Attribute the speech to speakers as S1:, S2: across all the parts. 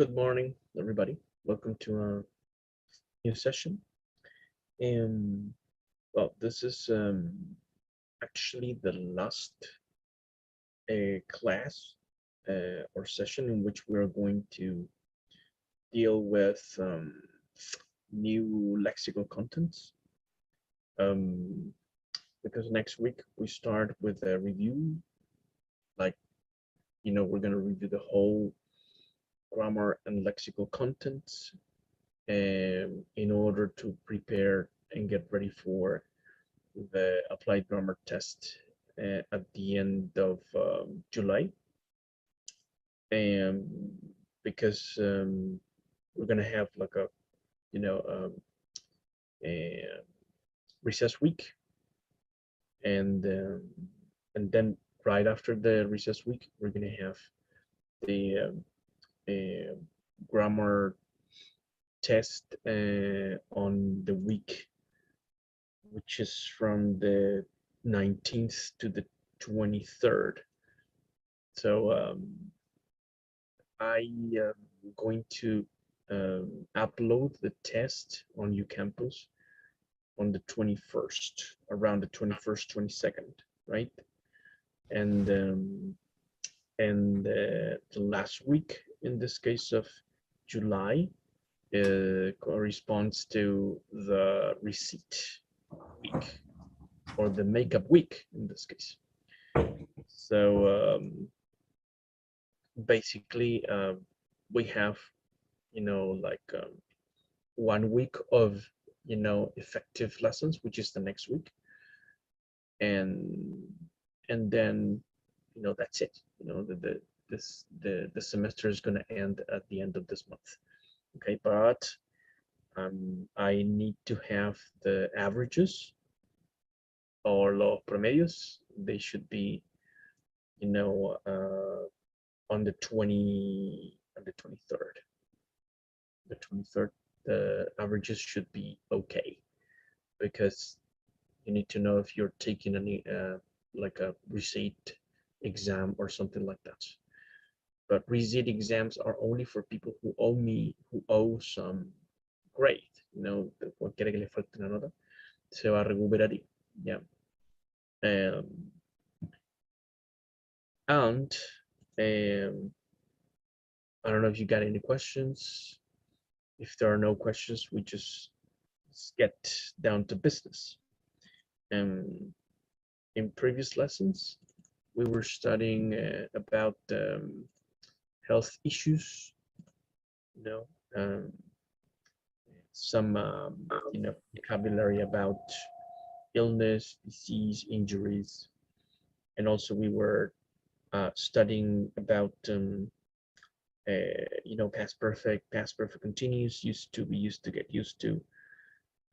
S1: Good morning, everybody. Welcome to a new session. And well, this is actually the last class or session in which we're going to deal with new lexical contents. Because next week we start with a review, like, we're going to review the whole grammar and lexical contents in order to prepare and get ready for the applied grammar test at the end of July. And because we're gonna have like a recess week, and then right after the recess week, we're gonna have the grammar test on the week, which is from the 19th to the 23rd. So I am going to upload the test on UCampus on the 21st, around the 21st, 22nd, right? And the last week, in this case of July, corresponds to the receipt week, or the makeup week in this case. So basically, we have, like 1 week of, effective lessons, which is the next week, and then, that's it. The semester is going to end at the end of this month. Okay, but I need to have the averages or los promedios. They should be, on the 23rd. The 23rd, the averages should be okay, because you need to know if you're taking any like a receipt exam or something like that. But receipt exams are only for people who owe some grade. Cualquiera que le falte una nota se va a recuperar. Yeah. And I don't know if you got any questions. If there are no questions, we just get down to business. In previous lessons, we were studying about health issues, some vocabulary about illness, disease, injuries, and also we were studying about past perfect continuous, used to, we used to, get used to,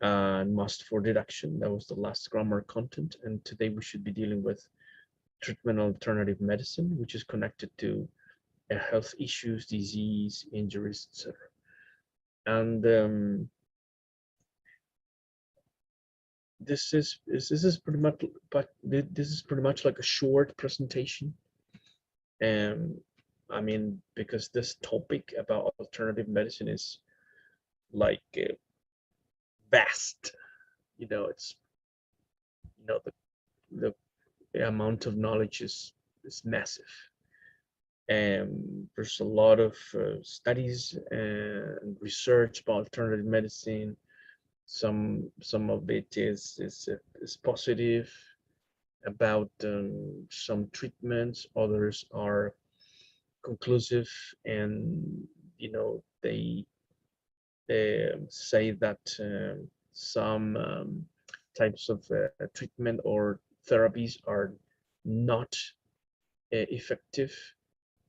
S1: and must for deduction. That was the last grammar content, and today we should be dealing with treatment alternative medicine, which is connected to health issues, disease, injuries, etc. And this is pretty much, but this is pretty much like a short presentation. I mean, because this topic about alternative medicine is like vast. It's the amount of knowledge is massive. And there's a lot of studies and research about alternative medicine. Some of it is positive about some treatments. Others are conclusive, and they say that some types of treatment or therapies are not effective,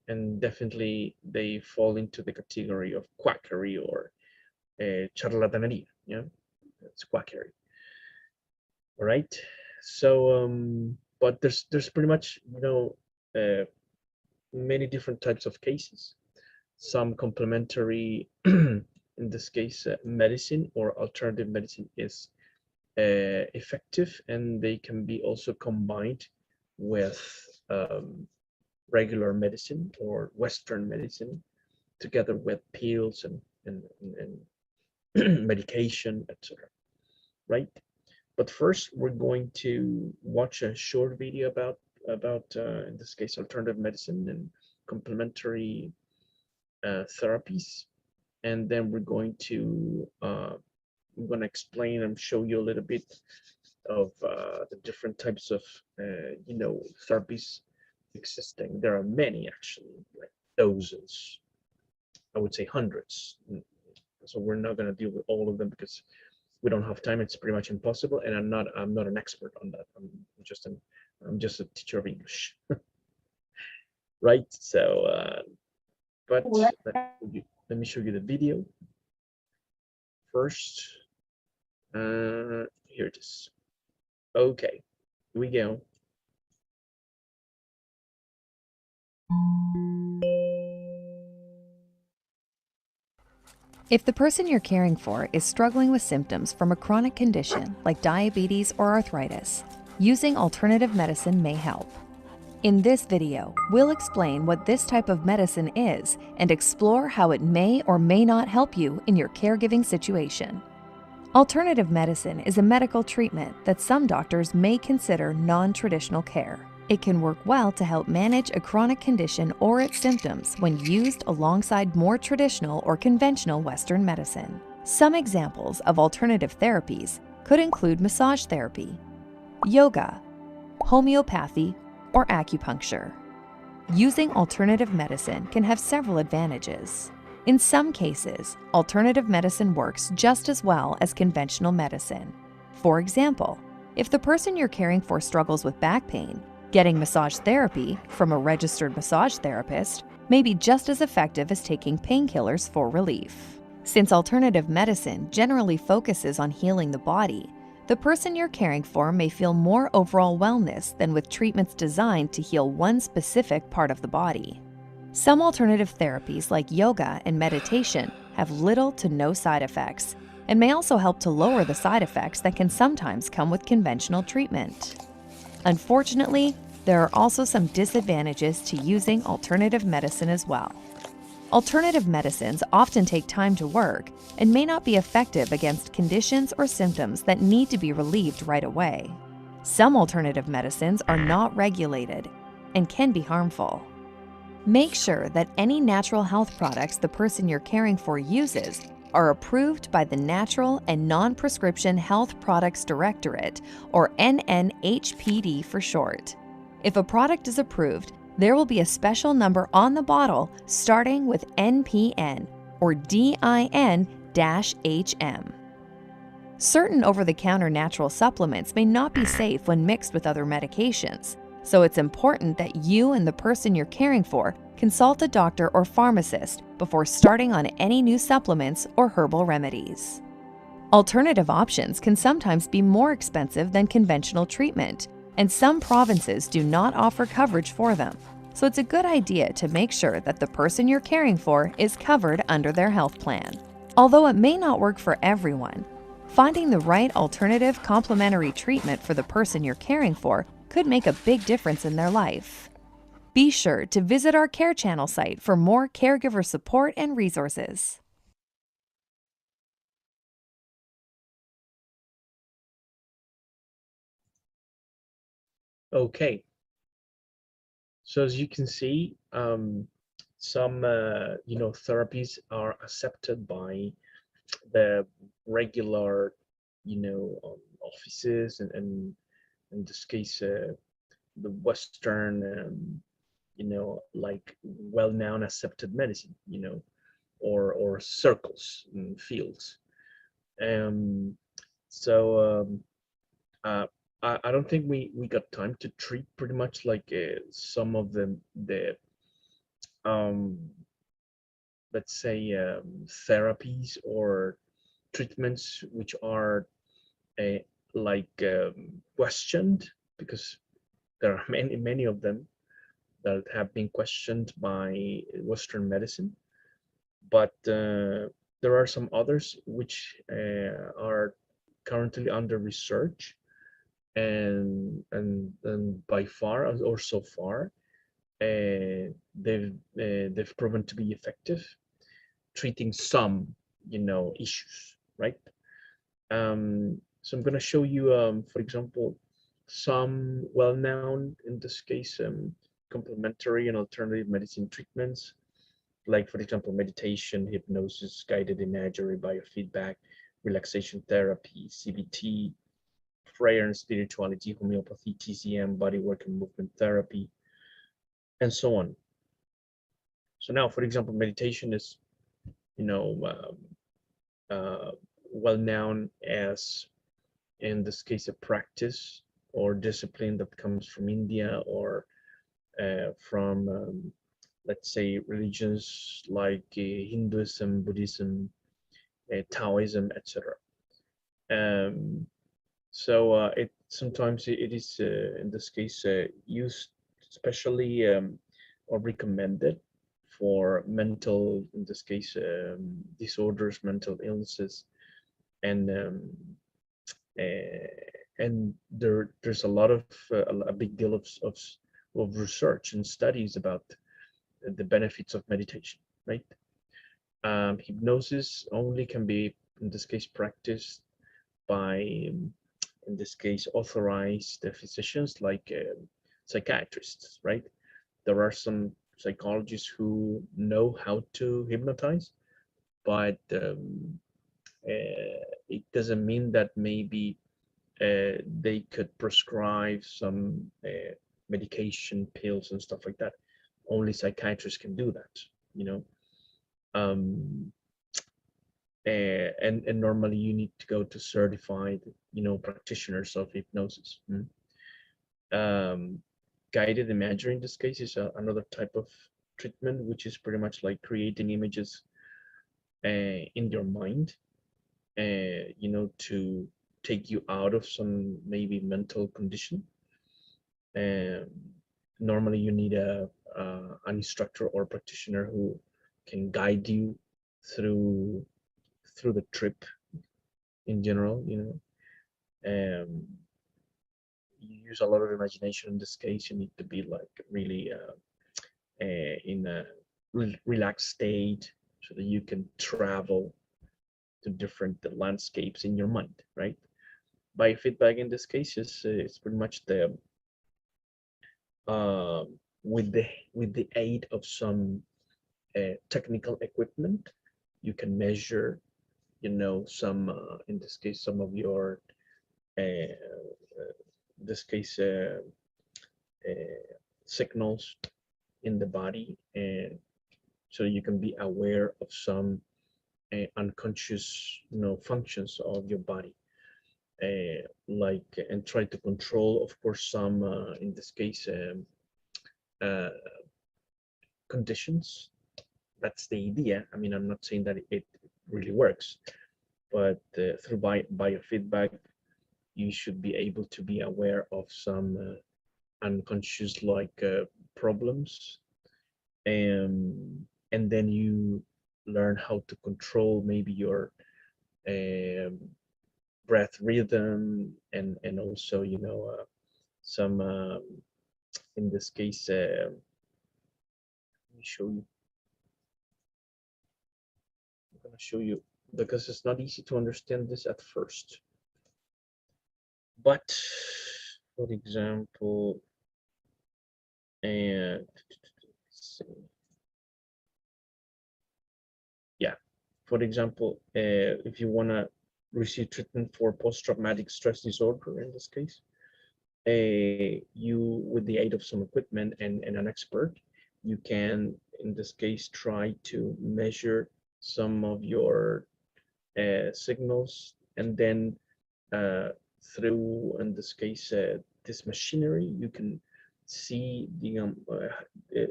S1: and definitely they fall into the category of quackery or charlatanería. Yeah, it's quackery. All right. So but there's pretty much many different types of cases. Some complementary, in this case, medicine or alternative medicine is effective, and they can be also combined with regular medicine or Western medicine, together with pills and medication, etc. Right? But first, we're going to watch a short video about in this case alternative medicine and complementary therapies, and then I'm going to explain and show you a little bit of the different types of therapies existing. There are many actually, like dozens, I would say hundreds. So we're not going to deal with all of them because we don't have time. It's pretty much impossible, and I'm not an expert on that. I'm just a teacher of English, right? So, but let me show you the video first. Here it is. Okay, here we go.
S2: If the person you're caring for is struggling with symptoms from a chronic condition like diabetes or arthritis, using alternative medicine may help. In this video, we'll explain what this type of medicine is and explore how it may or may not help you in your caregiving situation. Alternative medicine is a medical treatment that some doctors may consider non-traditional care. It can work well to help manage a chronic condition or its symptoms when used alongside more traditional or conventional Western medicine. Some examples of alternative therapies could include massage therapy, yoga, homeopathy, or acupuncture. Using alternative medicine can have several advantages. In some cases, alternative medicine works just as well as conventional medicine. For example, if the person you're caring for struggles with back pain, getting massage therapy from a registered massage therapist may be just as effective as taking painkillers for relief. Since alternative medicine generally focuses on healing the body, the person you're caring for may feel more overall wellness than with treatments designed to heal one specific part of the body. Some alternative therapies like yoga and meditation have little to no side effects and may also help to lower the side effects that can sometimes come with conventional treatment. Unfortunately, there are also some disadvantages to using alternative medicine as well. Alternative medicines often take time to work and may not be effective against conditions or symptoms that need to be relieved right away. Some alternative medicines are not regulated and can be harmful. Make sure that any natural health products the person you're caring for uses are approved by the Natural and Non-Prescription Health Products Directorate, or NNHPD for short. If a product is approved, there will be a special number on the bottle starting with NPN, or DIN-HM. Certain over-the-counter natural supplements may not be safe when mixed with other medications, so it's important that you and the person you're caring for consult a doctor or pharmacist before starting on any new supplements or herbal remedies. Alternative options can sometimes be more expensive than conventional treatment, and some provinces do not offer coverage for them, so it's a good idea to make sure that the person you're caring for is covered under their health plan. Although it may not work for everyone, finding the right alternative complementary treatment for the person you're caring for could make a big difference in their life. Be sure to visit our Care Channel site for more caregiver support and resources.
S1: Okay. So as you can see, some therapies are accepted by the regular offices, and in this case the Western like well-known accepted medicine, or circles and fields. um so uh I don't think we got time to treat pretty much like some of the um let's say therapies or treatments which are uh, questioned, because there are many of them that have been questioned by Western medicine. But there are some others which are currently under research, and by far, or so far, they've proven to be effective, treating some, issues, right? So I'm going to show you, for example, some well-known, in this case, complementary and alternative medicine treatments, like, for example, meditation, hypnosis, guided imagery, biofeedback, relaxation therapy, CBT, prayer and spirituality, homeopathy, TCM, bodywork and movement therapy, and so on. So now, for example, meditation is, you know, uh, well known as, in this case, a practice or discipline that comes from India or from, let's say, religions like Hinduism, Buddhism, Taoism, etc. Um, so it sometimes it is, in this case, used especially, or recommended for mental, in this case, disorders, mental illnesses, and there's a lot of a big deal of research and studies about the benefits of meditation, right? Hypnosis only can be, in this case, practiced by, in this case, authorized physicians like psychiatrists, right? There are some psychologists who know how to hypnotize, but it doesn't mean that maybe they could prescribe some medication, pills, and stuff like that. Only psychiatrists can do that, you know. Um, and normally you need to go to certified, practitioners of hypnosis. Guided imagery, in this case, is another type of treatment, which is pretty much like creating images in your mind, to take you out of some maybe mental condition. And normally you need an instructor or practitioner who can guide you through the trip in general. You use a lot of imagination. In this case, you need to be like really in a relaxed state so that you can travel to different landscapes in your mind, right? Biofeedback in this case is pretty much the uh, with the aid of some technical equipment, you can measure, some, in this case, some of your, this case, signals in the body, and so you can be aware of some unconscious, functions of your body, like, and try to control, of course, some, in this case, uh, conditions. That's the idea. I mean, I'm not saying that it really works, but through biofeedback, you should be able to be aware of some unconscious, like, problems, and then you learn how to control maybe your um, breath rhythm, and also, some, in this case, let me show you. I'm going to show you, because it's not easy to understand this at first. But, for example, and let's see. Yeah, for example, if you want to receive treatment for post-traumatic stress disorder, in this case, you, with the aid of some equipment and an expert, you can, in this case, try to measure some of your signals, and then through, in this case, this machinery, you can see the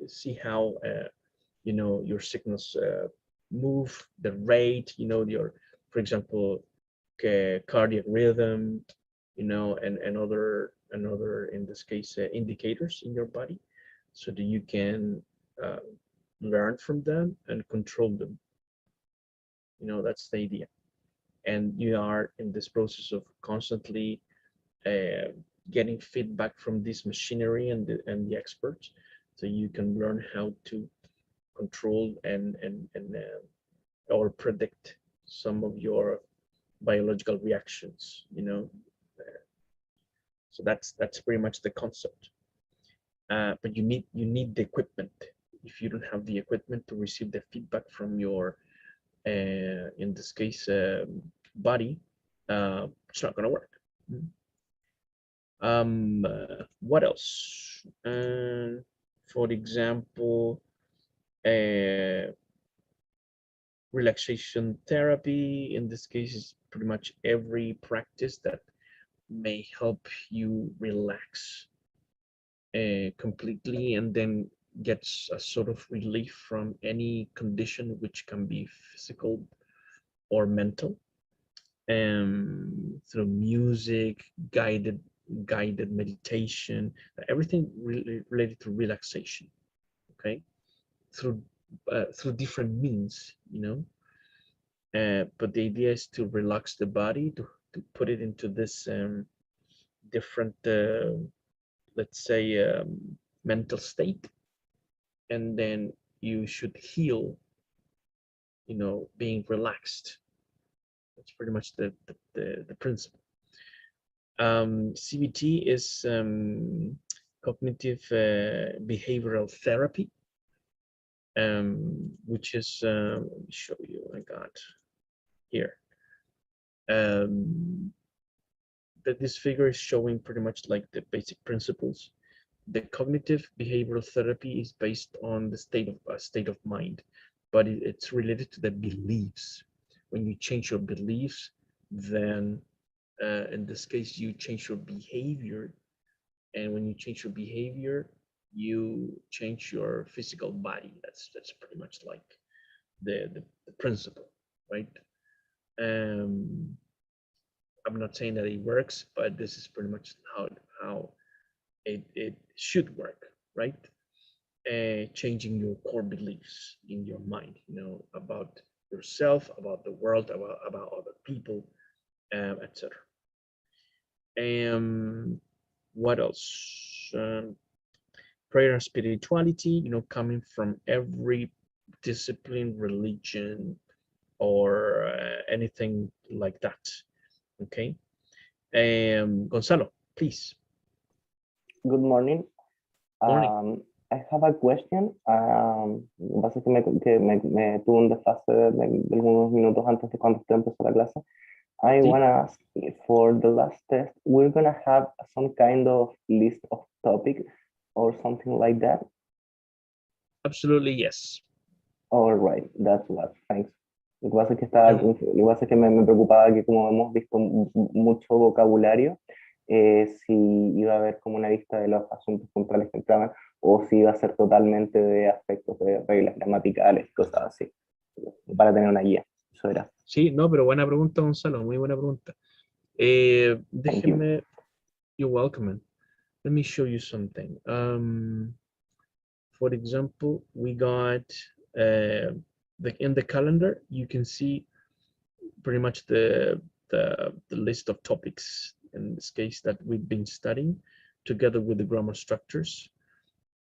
S1: see how your signals move, the rate, your, for example, cardiac rhythm, and other, in this case, indicators in your body, so that you can uh, learn from them and control them. That's the idea. And you are in this process of constantly uh, getting feedback from this machinery and the experts, so you can learn how to control and or predict some of your biological reactions, you know. So that's pretty much the concept. But you need the equipment. If you don't have the equipment to receive the feedback from your, in this case, body, it's not going to work. What else? For example, relaxation therapy, in this case, is pretty much every practice that may help you relax completely, and then gets a sort of relief from any condition, which can be physical or mental, through music, guided meditation, everything really related to relaxation. Okay, through different means, you know. But the idea is to relax the body, to put it into this different, let's say, mental state, and then you should heal, you know, being relaxed. That's pretty much the principle. CBT is cognitive behavioral therapy, which is, let me show you, I got here. That this figure is showing pretty much like the basic principles. The cognitive behavioral therapy is based on the state of mind, but it's related to the beliefs. When you change your beliefs, then in this case, you change your behavior, and when you change your behavior, you change your physical body. That's pretty much like the principle, right? I'm not saying that it works, but this is pretty much how it should work, right? Changing your core beliefs in your mind, you know, about yourself, about the world, about other people, etc. What else? Prayer and spirituality, you know, coming from every discipline, religion, or anything like that. Okay. Gonzalo, please.
S3: Good morning.
S1: Morning.
S3: I have a question. Lo que pasa es que me tuve un desfase de algunos minutos antes de cuando usted empezó la clase. I
S1: Sí.
S3: want to ask, for the last test, we're going to have some kind of list of topic or something like that?
S1: Absolutely, yes.
S3: All right, that's what. Thanks. Lo que pasa es que, me preocupaba que, como hemos visto mucho vocabulario, si iba a haber como una lista de los asuntos puntuales que entraban, o si iba a ser totalmente de aspectos de reglas gramaticales, cosas así, para tener una guía. Eso era.
S1: Sí, no, pero buena pregunta, Gonzalo, muy buena pregunta. Déjeme, you're welcome, man. Let me show you something. For example, we got in the calendar, you can see pretty much the list of topics, in this case, that we've been studying together with the grammar structures.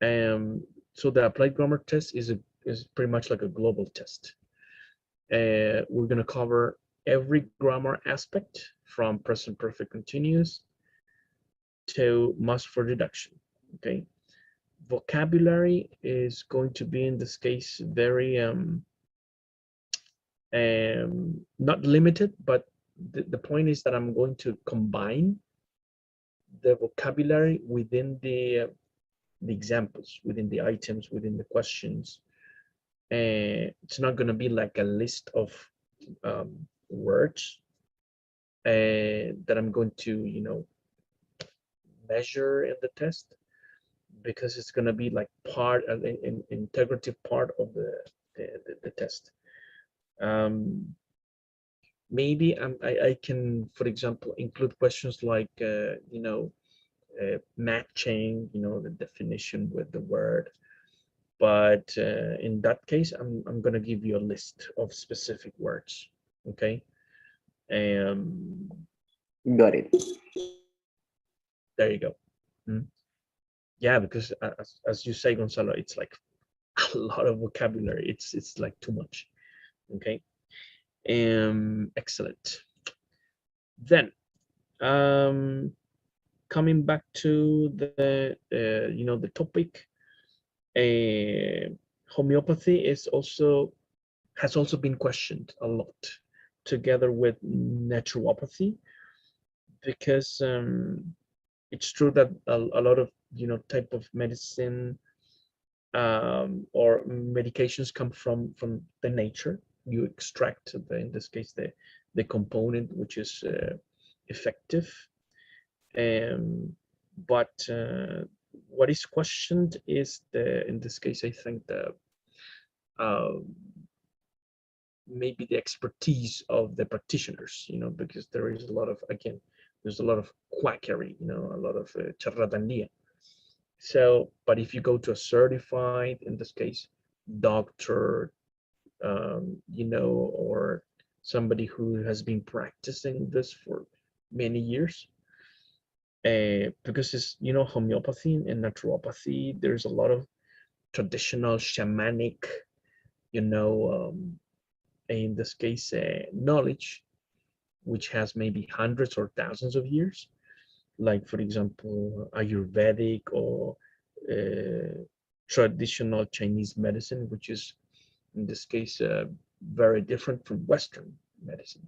S1: So the applied grammar test is pretty much like a global test. We're going to cover every grammar aspect, from present perfect continuous to must for deduction. Okay. Vocabulary is going to be, in this case, very not limited, but the point is that I'm going to combine the vocabulary within the examples, within the items, within the questions. It's not going to be like a list of words that I'm going to, you know, measure in the test, because it's going to be like part of an integrative part of the test. Maybe I can, for example, include questions like, you know, matching, you know, the definition with the word. But in that case, I'm going to give you a list of specific words. Okay.
S3: Got it.
S1: There you go. Yeah, because as you say, Gonzalo, it's like a lot of vocabulary. It's like too much. Okay. Excellent. Then, coming back to the topic, homeopathy has also been questioned a lot, together with naturopathy, because it's true that a lot of type of medicine or medications come from the nature. You extract in this case the component which is effective, but what is questioned is in this case, I think uh, maybe the expertise of the practitioners, because there is a lot of, again, there's a lot of quackery, a lot of charlatanería. So, but if you go to a certified, in this case, doctor, or somebody who has been practicing this for many years, because it's, homeopathy and naturopathy, there's a lot of traditional shamanic, in this case, knowledge, which has maybe hundreds or thousands of years, like, for example, Ayurvedic or traditional Chinese medicine, which is, in this case, very different from Western medicine.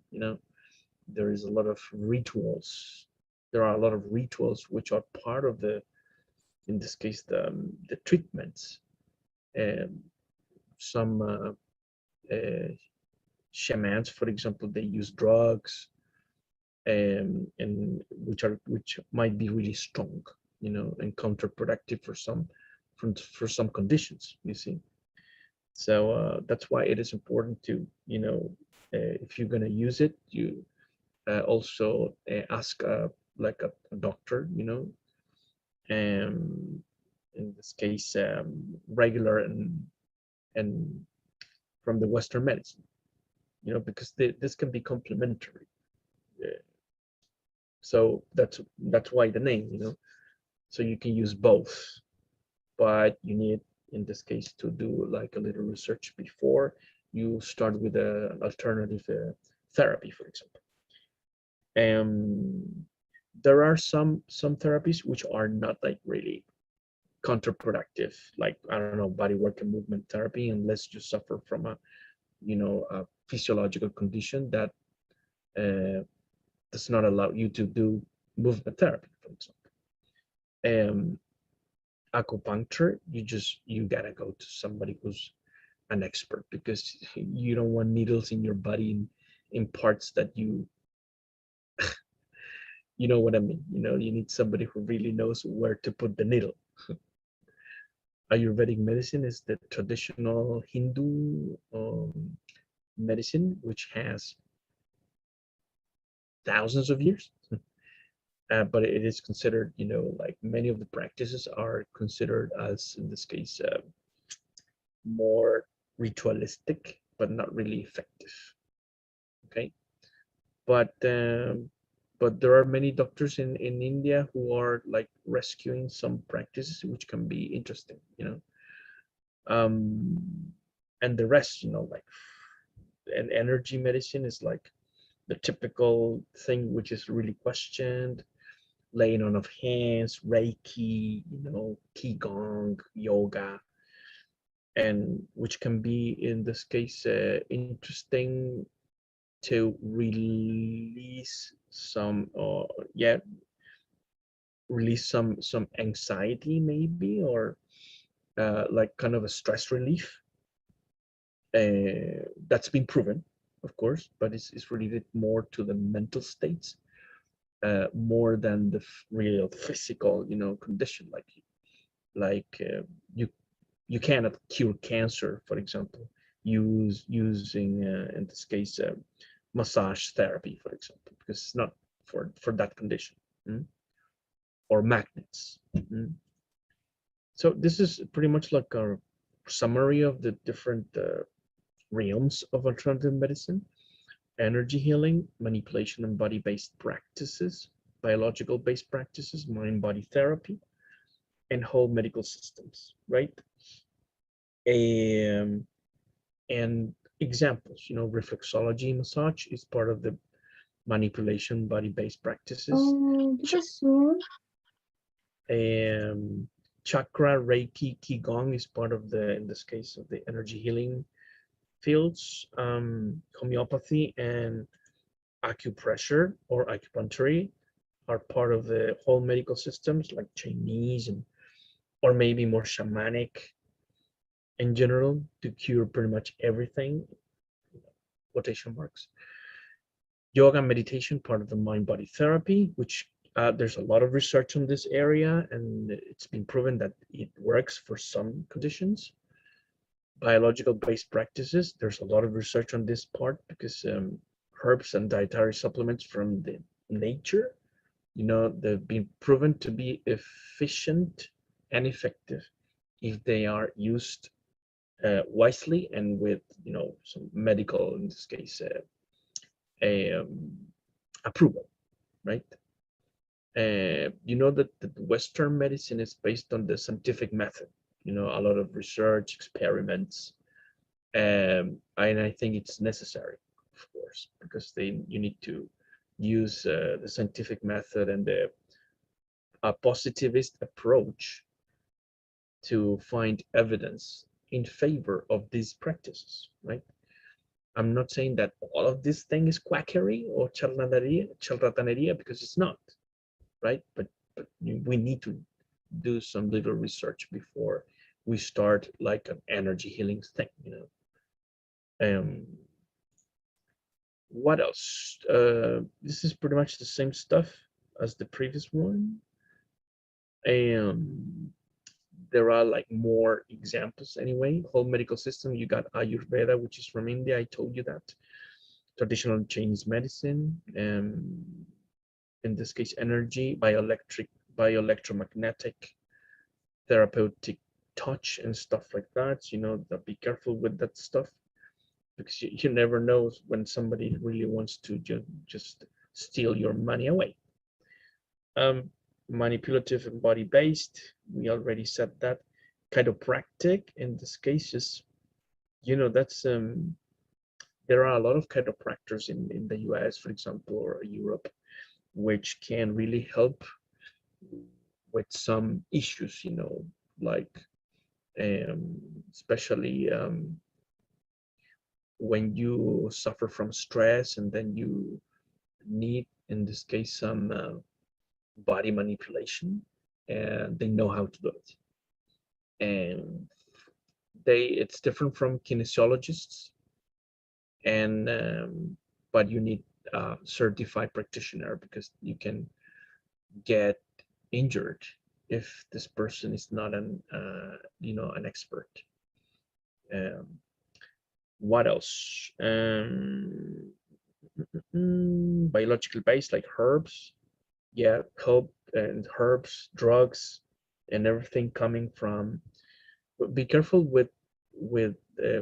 S1: There is a lot of rituals. There are a lot of rituals which are part of in this case, the treatments. And some shamans, for example, they use drugs, and which might be really strong, and counterproductive for some conditions, you see. So that's why it is important to, if you're going to use it, you also ask like a doctor, in this case, regular and from the Western medicine, because this can be complementary. So that's why the name, so you can use both, but you need, in this case, to do like a little research before you start with an alternative therapy, for example. And there are some therapies which are not like really counterproductive, like, I don't know, body work and movement therapy, unless you suffer from a physiological condition that does not allow you to do movement therapy, for example. Acupuncture, you gotta go to somebody who's an expert, because you don't want needles in your body in parts that you know what I mean. You need somebody who really knows where to put the needle. Ayurvedic medicine is the traditional Hindu medicine, which has thousands of years. But it is considered, like many of the practices are considered as, in this case, more ritualistic, but not really effective. Okay, but there are many doctors in India who are like rescuing some practices which can be interesting, and the rest, like, and energy medicine is like the typical thing which is really questioned: laying on of hands, Reiki, Qigong, yoga, and which can be, in this case, interesting to release some, or yeah, release some anxiety, maybe, or like kind of a stress relief. That's been proven, of course, but it's related more to the mental states, more than the real physical, condition. Like you cannot cure cancer, for example, using in this case, massage therapy, for example, because it's not for that condition. Or magnets. So this is pretty much like a summary of the different realms of alternative medicine: energy healing, manipulation and body-based practices, biological-based practices, mind-body therapy, and whole medical systems, right? And examples, reflexology massage is part of the manipulation body-based practices.
S4: Professor,
S1: Chakra, Reiki, Qigong is part of the, in this case, of the energy healing fields. Homeopathy and acupressure or acupuncture are part of the whole medical systems, like Chinese or maybe more shamanic in general, to cure pretty much everything, quotation marks. Yoga and meditation, part of the mind-body therapy, which there's a lot of research on this area, and it's been proven that it works for some conditions. Biological-based practices, there's a lot of research on this part because herbs and dietary supplements from the nature, they've been proven to be efficient and effective if they are used wisely and with, some medical, in this case, approval, right? That the Western medicine is based on the scientific method, a lot of research, experiments, and I think it's necessary, of course, because you need to use the scientific method and the positivist approach to find evidence in favor of these practices, right? I'm not saying that all of this thing is quackery or charlataneria, because it's not, right? But we need to do some little research before we start like an energy healing thing, What else? This is pretty much the same stuff as the previous one. There are like more examples anyway. Whole medical system, you got Ayurveda, which is from India. I told you that. Traditional Chinese medicine, in this case, energy, bioelectromagnetic, therapeutic touch and stuff like that. Be careful with that stuff, because you never know when somebody really wants to just steal your money away. Manipulative and body-based, we already said that. Chiropractic, in this case, is, that's there are a lot of chiropractors in the US, for example, or Europe, which can really help with some issues, like especially when you suffer from stress and then you need, in this case, some body manipulation, and they know how to do it. And it's different from kinesiologists, and but you need a certified practitioner, because you can get injured if this person is not an expert. What else? Biological base, like herbs, help, and herbs, drugs, and everything coming from. But be careful with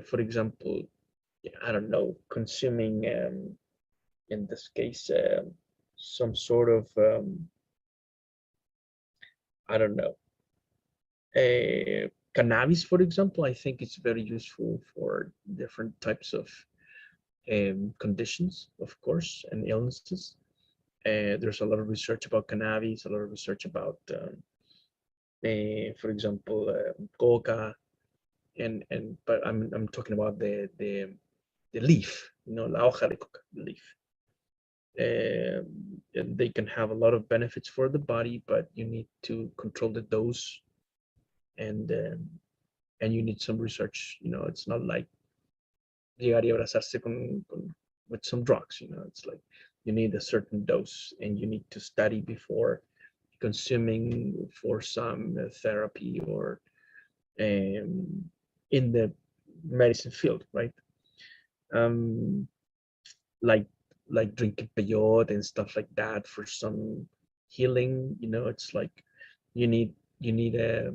S1: for example, I don't know, consuming in this case some sort of I don't know, cannabis, for example. I think it's very useful for different types of conditions, of course, and illnesses. There's a lot of research about cannabis, a lot of research about, for example, coca, but I'm talking about the leaf, la hoja de coca, the leaf. And they can have a lot of benefits for the body, but you need to control the dose, and you need some research. It's not like llegar y abrazarse with some drugs. It's like you need a certain dose, and you need to study before consuming for some therapy or in the medicine field, right? Like drinking peyote and stuff like that for some healing. It's like you need a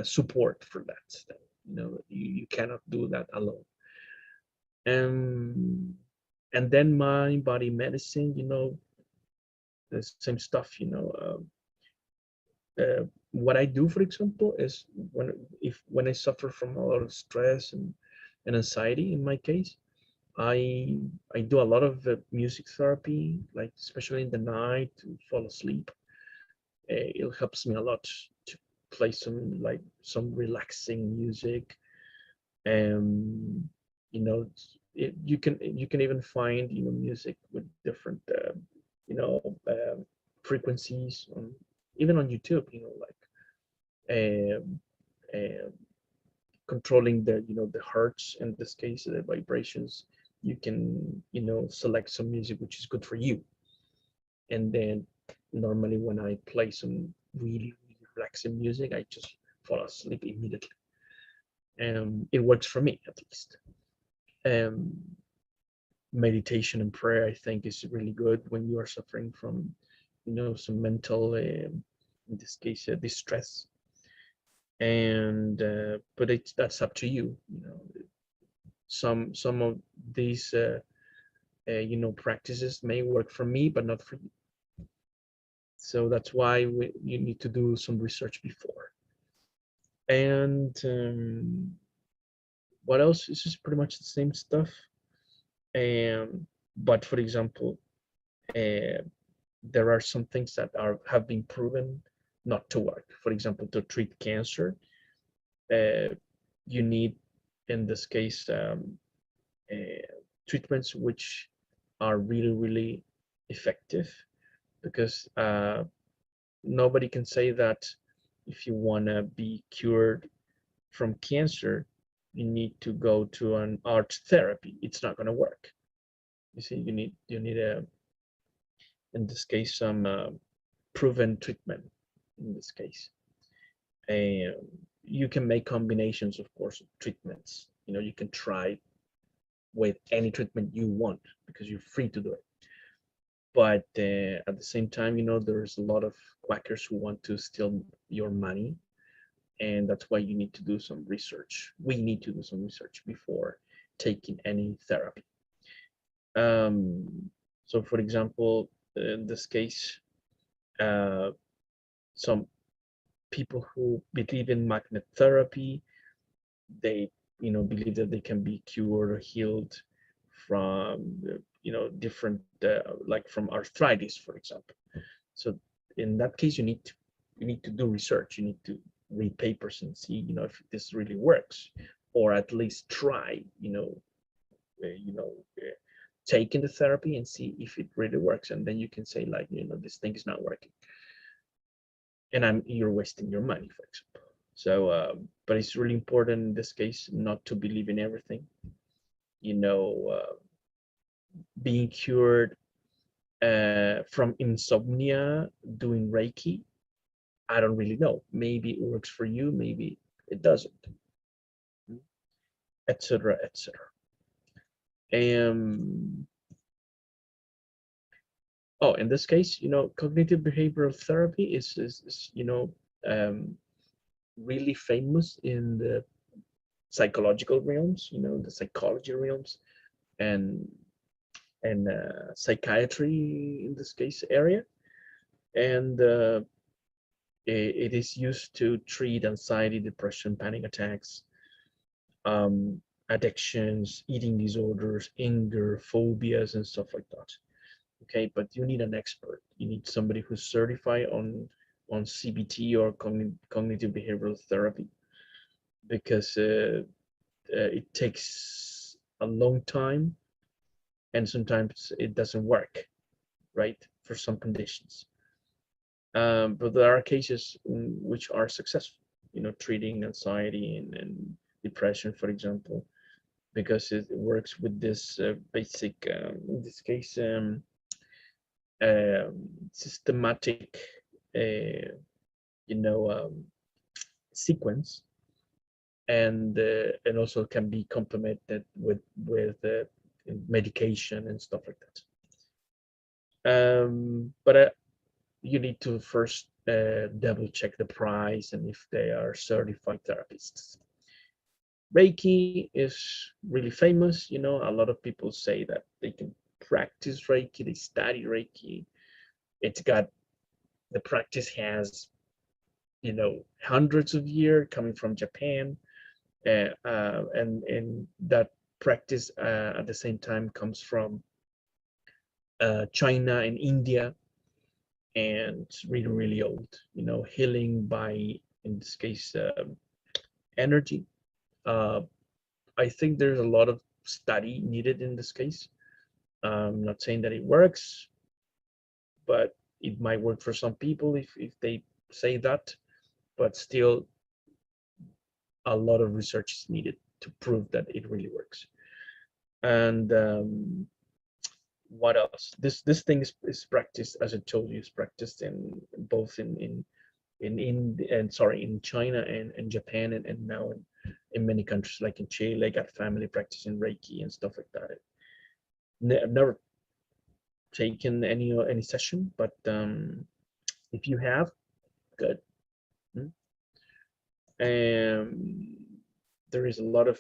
S1: support for that. You cannot do that alone. And then mind body medicine, the same stuff. What I do, for example, is when I suffer from a lot of stress and and anxiety. In my case, I do a lot of music therapy, like especially in the night to fall asleep. It helps me a lot to play some relaxing music. And you can even find music with different you know frequencies on, even on YouTube, like um, um, controlling the hertz, in this case the vibrations. You can select some music which is good for you, and then normally when I play some really, really relaxing music, I just fall asleep immediately. It works for me, at least. um, Meditation and prayer, I think, is really good when you are suffering from some mental in this case distress. And but that's up to you. Some of these practices may work for me but not for you. So that's why you need to do some research before. And what else? It's just pretty much the same stuff. But for example, uh, there are some things that have been proven not to work. For example, to treat cancer, uh, you need, in this case, treatments which are really, really effective, because nobody can say that if you want to be cured from cancer, you need to go to an art therapy. It's not going to work. You see, you need a, in this case, some proven treatment. In this case, and you can make combinations, of course, of treatments. You can try with any treatment you want, because you're free to do it. But at the same time, there's a lot of quackers who want to steal your money, and that's why you need to do some research. We need to do some research before taking any therapy. So, for example, in this case, uh, some people who believe in magnet therapy, they believe that they can be cured or healed from different like from arthritis, for example. So in that case, you need to do research. You need to read papers and see if this really works, or at least try taking the therapy and see if it really works, and then you can say, like, this thing is not working, and you're wasting your money, for example. So but it's really important in this case not to believe in everything. Being cured from insomnia doing Reiki, I don't really know. Maybe it works for you, maybe it doesn't, etc., etc. um oh, in this case, cognitive behavioral therapy is um really famous in the psychological realms, the psychology realms, and psychiatry, in this case, area. And it is used to treat anxiety, depression, panic attacks, um, addictions, eating disorders, anger, phobias, and stuff like that. Okay, but you need an expert. You need somebody who's certified on CBT or cognitive behavioral therapy, because it takes a long time, and sometimes it doesn't work, right, for some conditions. But there are cases which are successful, treating anxiety and depression, for example, because it works with this basic, in this case, systematic, uh, you know, um, sequence, and also can be complemented with medication and stuff like that. But you need to first double check the price and if they are certified therapists. Reiki is really famous. A lot of people say that they can practice Reiki, they study Reiki. The practice has, hundreds of years, coming from Japan. and that practice at the same time comes from China and India, and it's really, really old. You know, healing by, in this case, energy. Uh, I think there's a lot of study needed in this case. I'm not saying that it works, but it might work for some people if they say that, but still a lot of research is needed to prove that it really works. And what else? This thing is practiced, as I told you, is practiced in both in China and Japan, and now in many countries like in Chile. I got family practicing Reiki and stuff like that. I've never taken any session, but if you have, good. There is a lot of,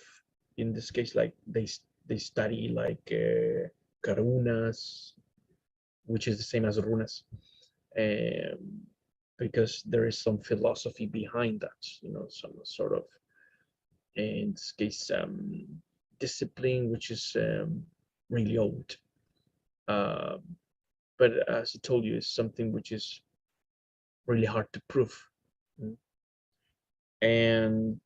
S1: in this case, like they study like karunas, which is the same as runas, um, because there is some philosophy behind that, you know, some sort of, in this case, discipline, which is really old. Uh, but as I told you, it's something which is really hard to prove. Mm. And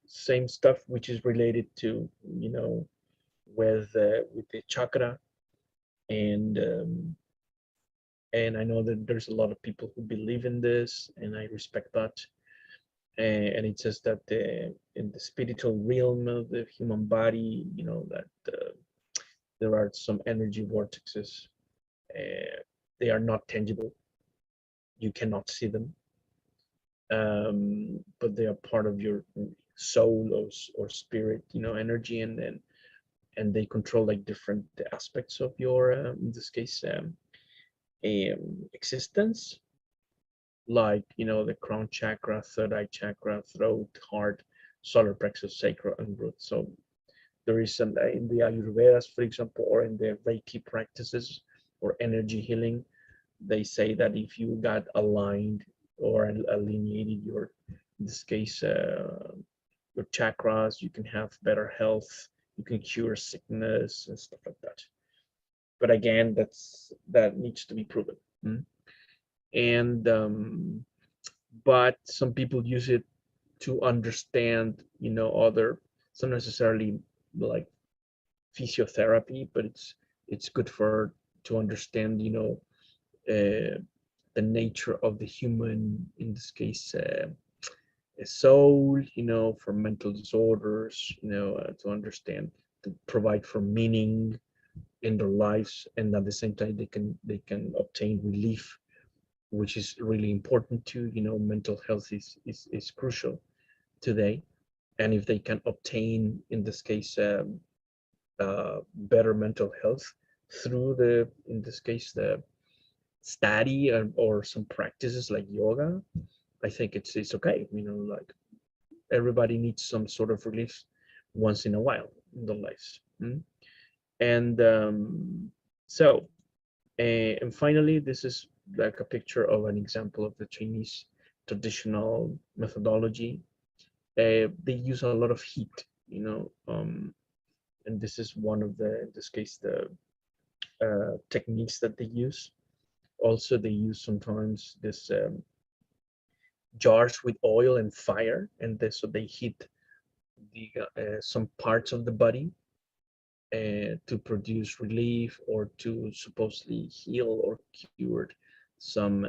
S1: same stuff which is related to, you know, with the chakra, and I know that there's a lot of people who believe in this, and I respect that. And it says that in the spiritual realm of the human body, you know, that there are some energy vortexes. They are not tangible. You cannot see them, but they are part of your soul or spirit, you know, energy, and they control like different aspects of your, in this case, existence, like, you know, the crown chakra, third eye chakra, throat, heart, solar plexus, sacral, and root. So there is some in the Ayurvedas, for example, or in the Reiki practices or energy healing, they say that if you got aligned or alienated your, in this case, your chakras, you can have better health, you can cure sickness and stuff like that. But again, that needs to be proven. And but some people use it to understand, you know, other, it's not necessarily like physiotherapy, but it's good for to understand, you know, the nature of the human, in this case, a soul, you know, for mental disorders, you know, to understand, to provide for meaning in their lives, and at the same time they can obtain relief, which is really important too. You know, mental health is crucial today, and if they can obtain, in this case, better mental health through the, in this case, the study or some practices like yoga, I think it's okay. You know, like everybody needs some sort of relief once in a while in their lives. And so, and finally, this is like a picture of an example of the Chinese traditional methodology. They use a lot of heat, you know, and this is one of the, in this case, the techniques that they use. Also, they use sometimes this jars with oil and fire, and so they heat some parts of the body to produce relief or to supposedly heal or cure some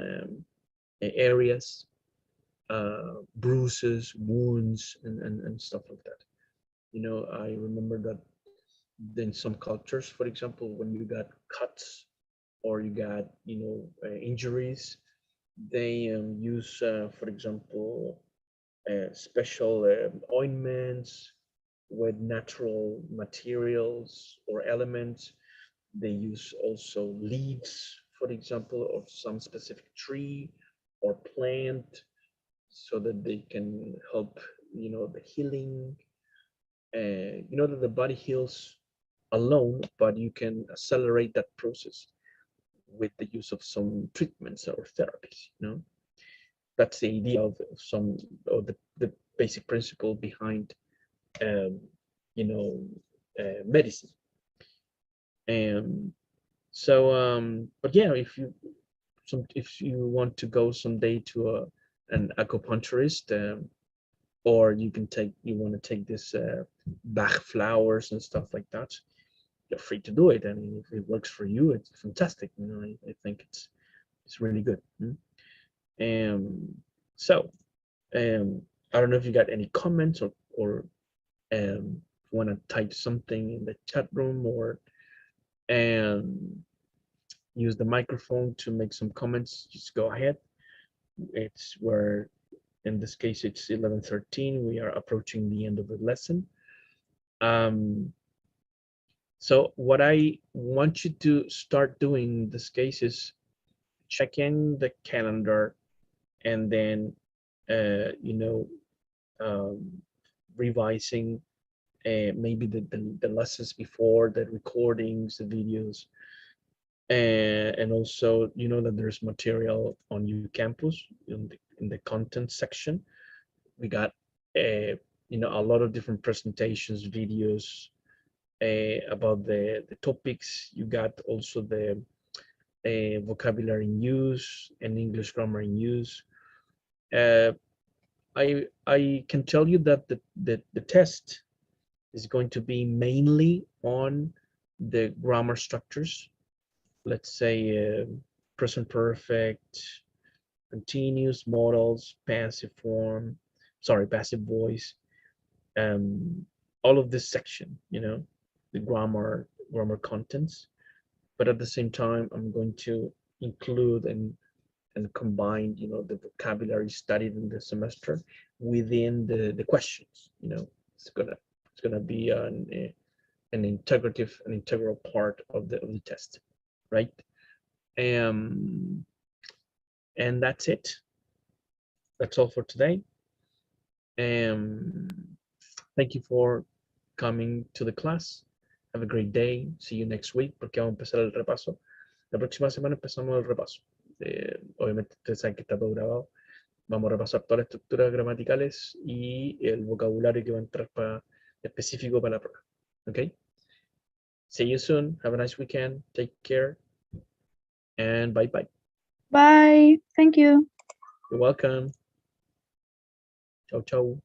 S1: areas, bruises, wounds, and stuff like that. You know, I remember that in some cultures, for example, when you got cuts or you got, you know, injuries, they use, for example, special ointments with natural materials or elements. They use also leaves, for example, of some specific tree or plant, so that they can help, you know, the healing. You know that the body heals alone, but you can accelerate that process with the use of some treatments or therapies. You know, that's the idea of some, or the basic principle behind you know, medicine. And so, but yeah, if you want to go someday to an acupuncturist, or you want to take this Bach flowers and stuff like that, you're free to do it. I mean, if it works for you, it's fantastic. You know, I think it's really good. So I don't know if you got any comments or want to type something in the chat room, or use the microphone to make some comments. Just go ahead. It's where, in this case, it's 11:13. We are approaching the end of the lesson. So what I want you to start doing in this case is checking the calendar, and then you know, revising maybe the lessons before, the recordings, the videos, and also, you know, that there's material on UCampus in the content section. We got you know, a lot of different presentations, videos about the topics. You got also the vocabulary in use and English grammar in use. I can tell you that the test is going to be mainly on the grammar structures. Let's say present perfect, continuous, modals, passive form, sorry, passive voice, all of this section, you know, the grammar contents. But at the same time, I'm going to include and combine, you know, the vocabulary studied in the semester within the questions. You know, it's gonna be an integral part of the test, right? And that's it. That's all for today. Thank you for coming to the class. Have a great day. See you next week, porque vamos a empezar el repaso. La próxima semana empezamos el repaso. Obviamente ustedes saben que está todo grabado. Vamos a repasar todas las estructuras gramaticales y el vocabulario que va a entrar específico para la prueba. Okay? See you soon. Have a nice weekend. Take care. And bye-bye.
S4: Bye. Thank you.
S1: You're welcome. Ciao, ciao.